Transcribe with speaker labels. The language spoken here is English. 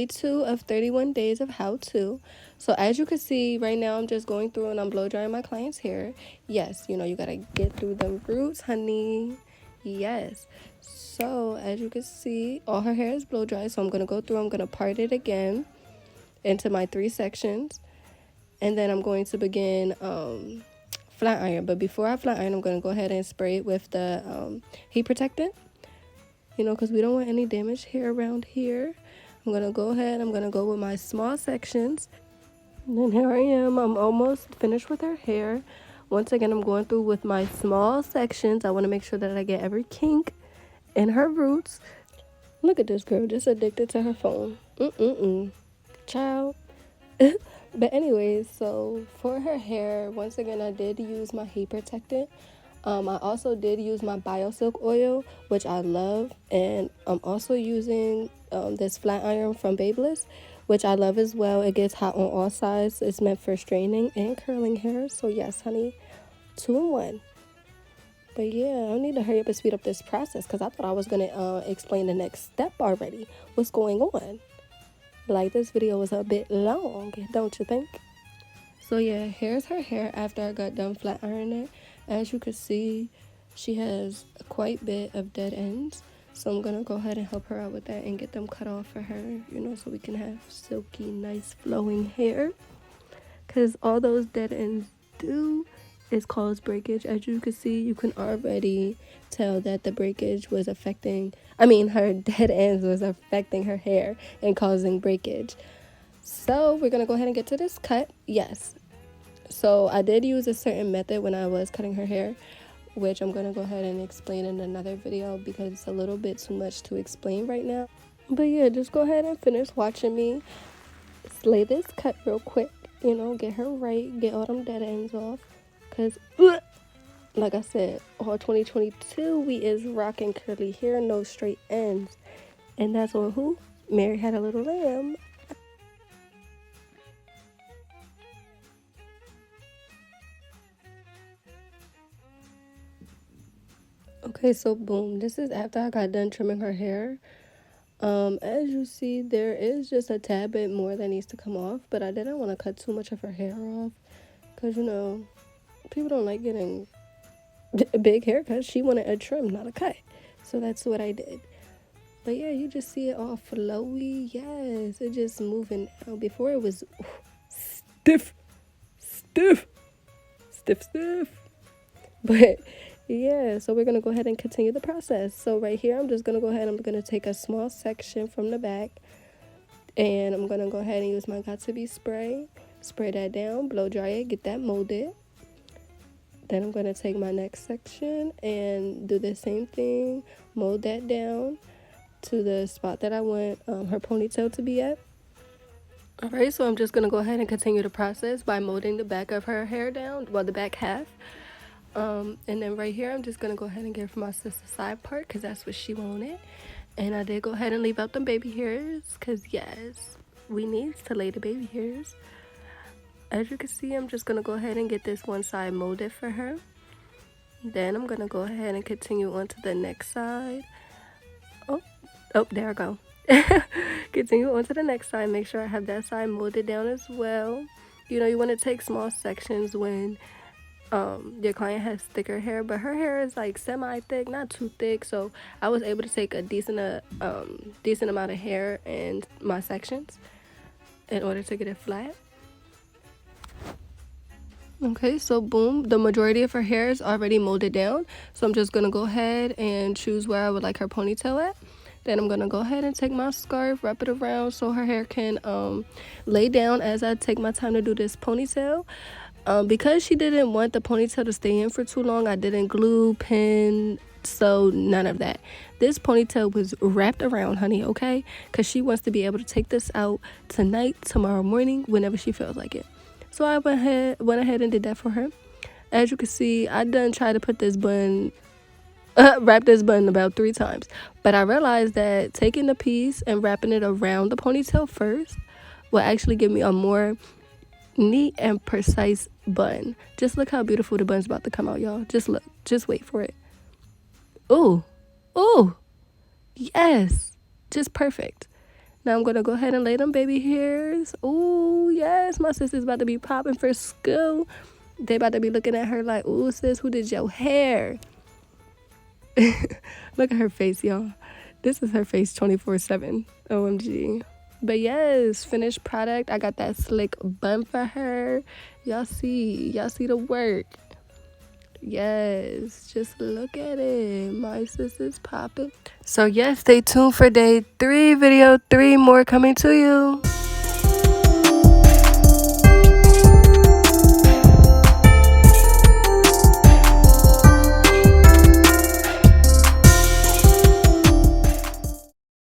Speaker 1: 2 of 31 days of how to. So as you can see right now, I'm just going through and I'm blow drying my client's hair. Yes, you know, you gotta get through them roots, honey. Yes. So as you can see, all her hair is blow dry. So I'm gonna go through, I'm gonna part it again into my 3 sections. And then I'm going to begin flat iron. But before I flat iron, I'm gonna go ahead and spray it with the heat protectant. You know, because we don't want any damaged hair around here. I'm going to go ahead. I'm going to go with my small sections. And then here I am. I'm almost finished with her hair. Once again, I'm going through with my small sections. I want to make sure that I get every kink in her roots. Look at this girl, just addicted to her phone. Child. But anyways, so for her hair, once again, I did use my heat protectant. I also did use my BioSilk oil, which I love, and I'm also using this flat iron from Babyliss, which I love as well. It gets hot on all sides. It's meant for straightening and curling hair. So yes, honey, 2 in 1. But yeah, I need to hurry up and speed up this process because I thought I was going to explain the next step already. What's going on? Like, this video was a bit long, don't you think? So yeah, here's her hair after I got done flat ironing it. As you can see, she has quite a bit of dead ends. So I'm going to go ahead and help her out with that and get them cut off for her, you know, so we can have silky, nice, flowing hair. Because all those dead ends do is cause breakage. As you can see, you can already tell that the breakage was affecting, her dead ends was affecting her hair and causing breakage. So we're going to go ahead and get to this cut. Yes. So I did use a certain method when I was cutting her hair, which I'm going to go ahead and explain in another video because it's a little bit too much to explain right now. But yeah, just go ahead and finish watching me slay this cut real quick. You know, get her right, get all them dead ends off. Because, like I said, all 2022, we is rocking curly hair, no straight ends. And that's on who? Mary Had a Little Lamb. Okay, so boom, this is after I got done trimming her hair. As you see, there is just a tad bit more that needs to come off, but I didn't want to cut too much of her hair off because, you know, people don't like getting big haircuts. She wanted a trim, not a cut. So that's what I did. But yeah, you just see it all flowy. Yes, it just moving out. Before it was stiff. But yeah, so we're going to go ahead and continue the process. So right here, I'm just going to go ahead. I'm going to take a small section from the back. And I'm going to go ahead and use my Got To Be spray. Spray that down, blow dry it, get that molded. Then I'm going to take my next section and do the same thing. Mold that down to the spot that I want her ponytail to be at. Alright, so I'm just going to go ahead and continue the process by molding the back of her hair down. Well, the back half. And then right here, I'm just going to go ahead and give her my sister's side part because that's what she wanted. And I did go ahead and leave out them baby hairs because, yes, we need to lay the baby hairs. As you can see, I'm just going to go ahead and get this one side molded for her. Then I'm going to go ahead and continue on to the next side. Oh, there I go. Continue on to the next side. Make sure I have that side molded down as well. You know, you want to take small sections when your client has thicker hair, but her hair is like semi-thick, not too thick, so I was able to take a decent amount of hair in my sections in order to get it flat. Okay, so boom, the majority of her hair is already molded down, so I'm just gonna go ahead and choose where I would like her ponytail at. Then I'm gonna go ahead and take my scarf, wrap it around so her hair can lay down as I take my time to do this ponytail. Because she didn't want the ponytail to stay in for too long, I didn't glue, pin, sew, none of that. This ponytail was wrapped around, honey, okay? Because she wants to be able to take this out tonight, tomorrow morning, whenever she feels like it. So I went ahead and did that for her. As you can see, I done tried to put this bun, wrap this bun about 3 times. But I realized that taking the piece and wrapping it around the ponytail first will actually give me a more neat and precise bun. Just look how beautiful the bun's about to come out, y'all. Just look. Just wait for it. Ooh. Yes. Just perfect. Now I'm gonna go ahead and lay them baby hairs. Ooh, yes, my sister's about to be popping for school. They about to be looking at her like, ooh, sis, who did your hair? Look at her face, y'all. This is her face 24/7. OMG. But yes, finished product. I got that slick bun for her. Y'all see the work. Yes, just look at it. My sister's popping. So yes, stay tuned for day 3, video 3, more coming to you.